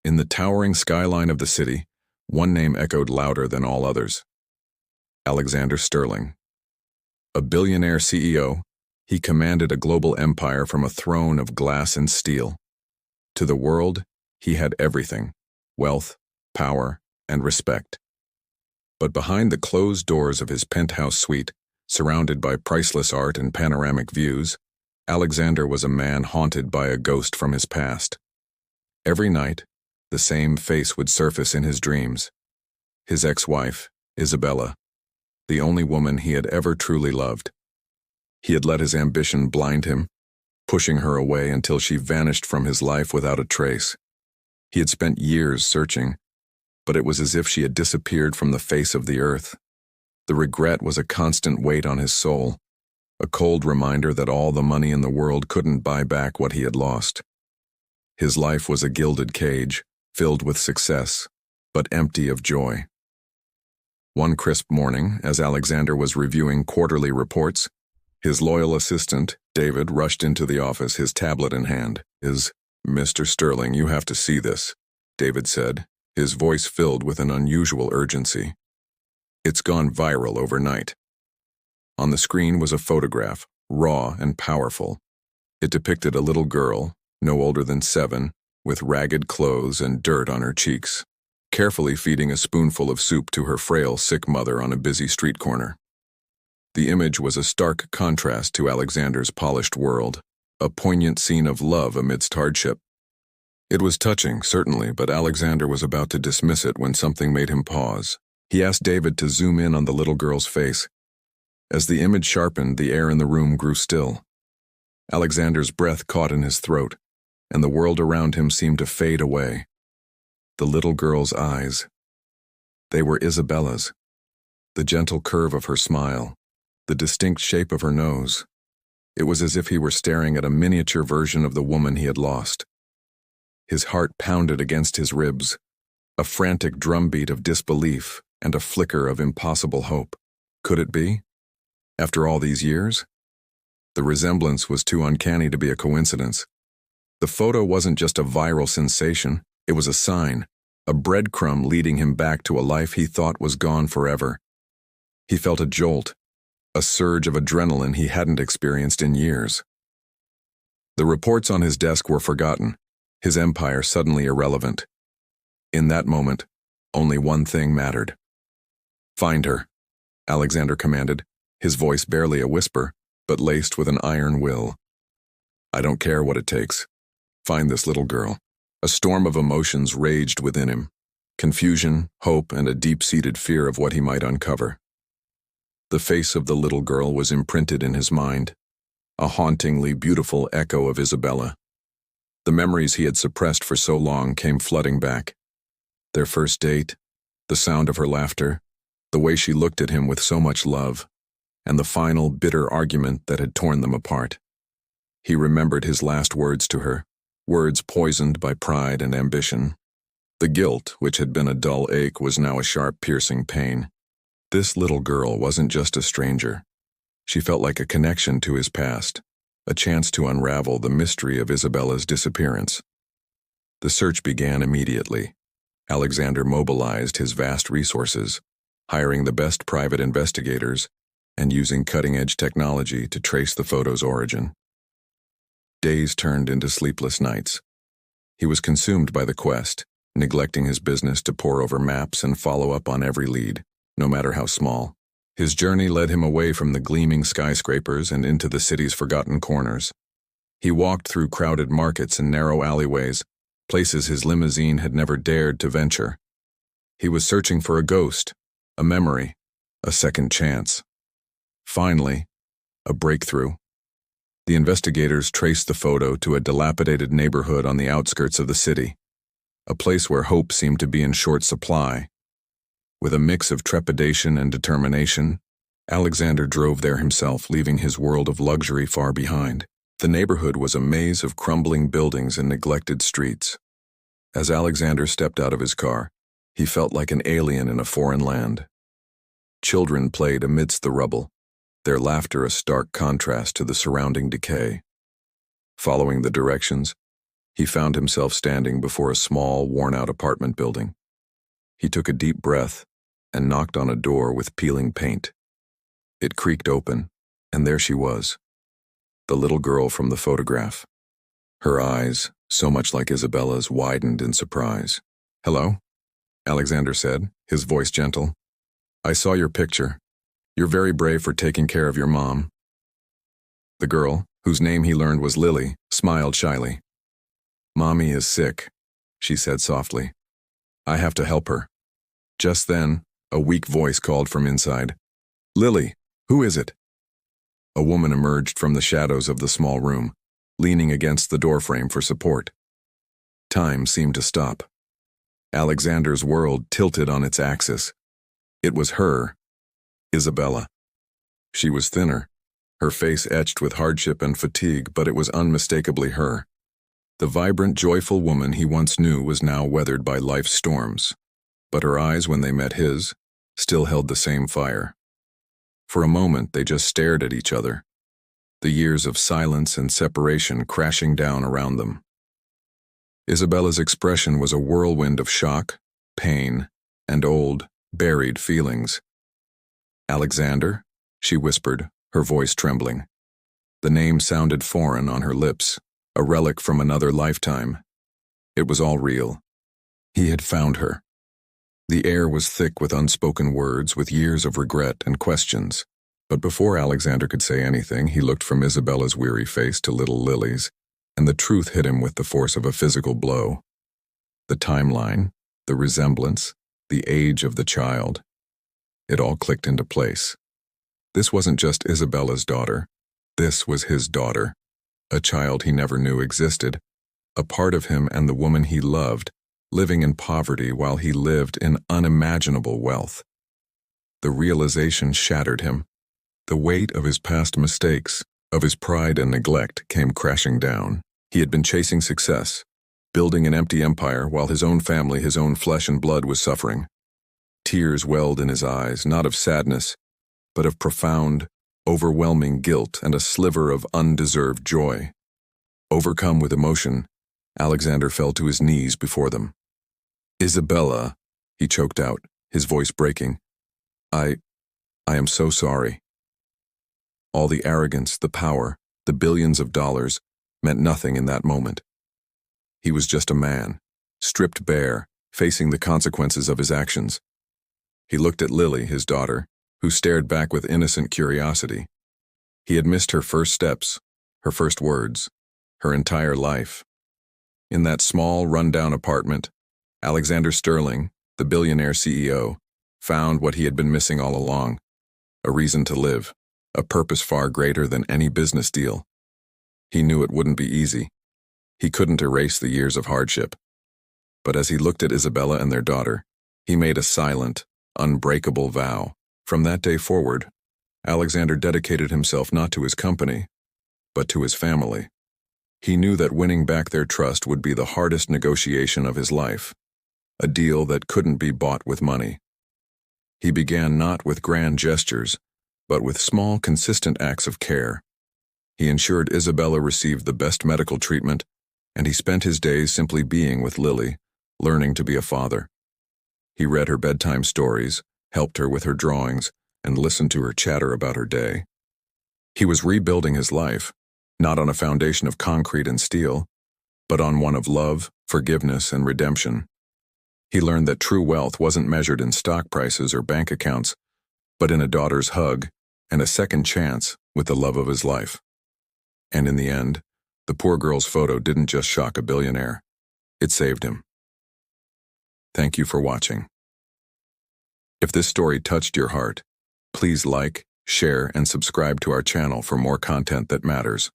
In the towering skyline of the city, one name echoed louder than all others: Alexander Sterling. A billionaire CEO, he commanded a global empire from a throne of glass and steel. To the world, he had everything: wealth, power, and respect. But behind the closed doors of his penthouse suite, surrounded by priceless art and panoramic views, Alexander was a man haunted by a ghost from his past. Every night, the same face would surface in his dreams: his ex-wife, Isabella, the only woman he had ever truly loved. He had let his ambition blind him, pushing her away until she vanished from his life without a trace. He had spent years searching, but it was as if she had disappeared from the face of the earth. The regret was a constant weight on his soul, a cold reminder that all the money in the world couldn't buy back what he had lost. His life was a gilded cage, filled with success, but empty of joy. One crisp morning, as Alexander was reviewing quarterly reports, his loyal assistant, David, rushed into the office, his tablet in hand. "Mr. Sterling, you have to see this," David said, his voice filled with an unusual urgency. "It's gone viral overnight." On the screen was a photograph, raw and powerful. It depicted a little girl, no older than 7, with ragged clothes and dirt on her cheeks, carefully feeding a spoonful of soup to her frail, sick mother on a busy street corner. The image was a stark contrast to Alexander's polished world, a poignant scene of love amidst hardship. It was touching, certainly, but Alexander was about to dismiss it when something made him pause. He asked David to zoom in on the little girl's face. As the image sharpened, the air in the room grew still. Alexander's breath caught in his throat, and the world around him seemed to fade away. The little girl's eyes. They were Isabella's. The gentle curve of her smile, the distinct shape of her nose. It was as if he were staring at a miniature version of the woman he had lost. His heart pounded against his ribs, a frantic drumbeat of disbelief and a flicker of impossible hope. Could it be? After all these years? The resemblance was too uncanny to be a coincidence. The photo wasn't just a viral sensation, it was a sign, a breadcrumb leading him back to a life he thought was gone forever. He felt a jolt, a surge of adrenaline he hadn't experienced in years. The reports on his desk were forgotten, his empire suddenly irrelevant. In that moment, only one thing mattered. "Find her," Alexander commanded, his voice barely a whisper, but laced with an iron will. "I don't care what it takes. Find this little girl." A storm of emotions raged within him: confusion, hope, and a deep-seated fear of what he might uncover. The face of the little girl was imprinted in his mind, a hauntingly beautiful echo of Isabella. The memories he had suppressed for so long came flooding back. Their first date, the sound of her laughter, the way she looked at him with so much love, and the final bitter argument that had torn them apart. He remembered his last words to her, words poisoned by pride and ambition. The guilt, which had been a dull ache, was now a sharp, piercing pain. This little girl wasn't just a stranger. She felt like a connection to his past, a chance to unravel the mystery of Isabella's disappearance. The search began immediately. Alexander mobilized his vast resources, hiring the best private investigators and using cutting-edge technology to trace the photo's origin. Days turned into sleepless nights. He was consumed by the quest, neglecting his business to pore over maps and follow up on every lead, no matter how small. His journey led him away from the gleaming skyscrapers and into the city's forgotten corners. He walked through crowded markets and narrow alleyways, places his limousine had never dared to venture. He was searching for a ghost, a memory, a second chance. Finally, a breakthrough. The investigators traced the photo to a dilapidated neighborhood on the outskirts of the city, a place where hope seemed to be in short supply. With a mix of trepidation and determination, Alexander drove there himself, leaving his world of luxury far behind. The neighborhood was a maze of crumbling buildings and neglected streets. As Alexander stepped out of his car, he felt like an alien in a foreign land. Children played amidst the rubble, their laughter a stark contrast to the surrounding decay. Following the directions, He found himself standing before a small, worn-out apartment building. He took a deep breath and knocked on a door with peeling paint. It creaked open, and there she was, the little girl from the photograph. Her eyes, so much like Isabella's, widened in surprise. "Hello?" Alexander said, his voice gentle. "I saw your picture. You're very brave for taking care of your mom." The girl, whose name he learned was Lily, smiled shyly. "Mommy is sick," she said softly. "I have to help her." Just then, a weak voice called from inside. "Lily, who is it?" A woman emerged from the shadows of the small room, leaning against the doorframe for support. Time seemed to stop. Alexander's world tilted on its axis. It was her, Isabella. She was thinner, her face etched with hardship and fatigue, but it was unmistakably her. The vibrant, joyful woman he once knew was now weathered by life's storms, but her eyes, when they met his, still held the same fire. For a moment, they just stared at each other, the years of silence and separation crashing down around them. Isabella's expression was a whirlwind of shock, pain, and old, buried feelings. "Alexander?" she whispered, her voice trembling. The name sounded foreign on her lips, a relic from another lifetime. It was all real. He had found her. The air was thick with unspoken words, with years of regret and questions. But before Alexander could say anything, he looked from Isabella's weary face to little Lily's, and the truth hit him with the force of a physical blow. The timeline, the resemblance, the age of the child. It all clicked into place. This wasn't just Isabella's daughter. This was his daughter, a child he never knew existed, a part of him and the woman he loved, living in poverty while he lived in unimaginable wealth. The realization shattered him. The weight of his past mistakes, of his pride and neglect, came crashing down. He had been chasing success, building an empty empire while his own family, his own flesh and blood, was suffering. Tears welled in his eyes, not of sadness, but of profound, overwhelming guilt and a sliver of undeserved joy. Overcome with emotion, Alexander fell to his knees before them. "Isabella," he choked out, his voice breaking. I am so sorry." All the arrogance, the power, the billions of dollars meant nothing in that moment. He was just a man, stripped bare, facing the consequences of his actions. He looked at Lily, his daughter, who stared back with innocent curiosity. He had missed her first steps, her first words, her entire life. In that small, run-down apartment, Alexander Sterling, the billionaire CEO, found what he had been missing all along: a reason to live, a purpose far greater than any business deal. He knew it wouldn't be easy. He couldn't erase the years of hardship. But as he looked at Isabella and their daughter, he made a silent, unbreakable vow. From that day forward, Alexander dedicated himself not to his company, but to his family. He knew that winning back their trust would be the hardest negotiation of his life, a deal that couldn't be bought with money. He began not with grand gestures, but with small, consistent acts of care. He ensured Isabella received the best medical treatment, and he spent his days simply being with Lily, learning to be a father. He read her bedtime stories, helped her with her drawings, and listened to her chatter about her day. He was rebuilding his life, not on a foundation of concrete and steel, but on one of love, forgiveness, and redemption. He learned that true wealth wasn't measured in stock prices or bank accounts, but in a daughter's hug and a second chance with the love of his life. And in the end, the poor girl's photo didn't just shock a billionaire, it saved him. Thank you for watching. If this story touched your heart, please like, share, and subscribe to our channel for more content that matters.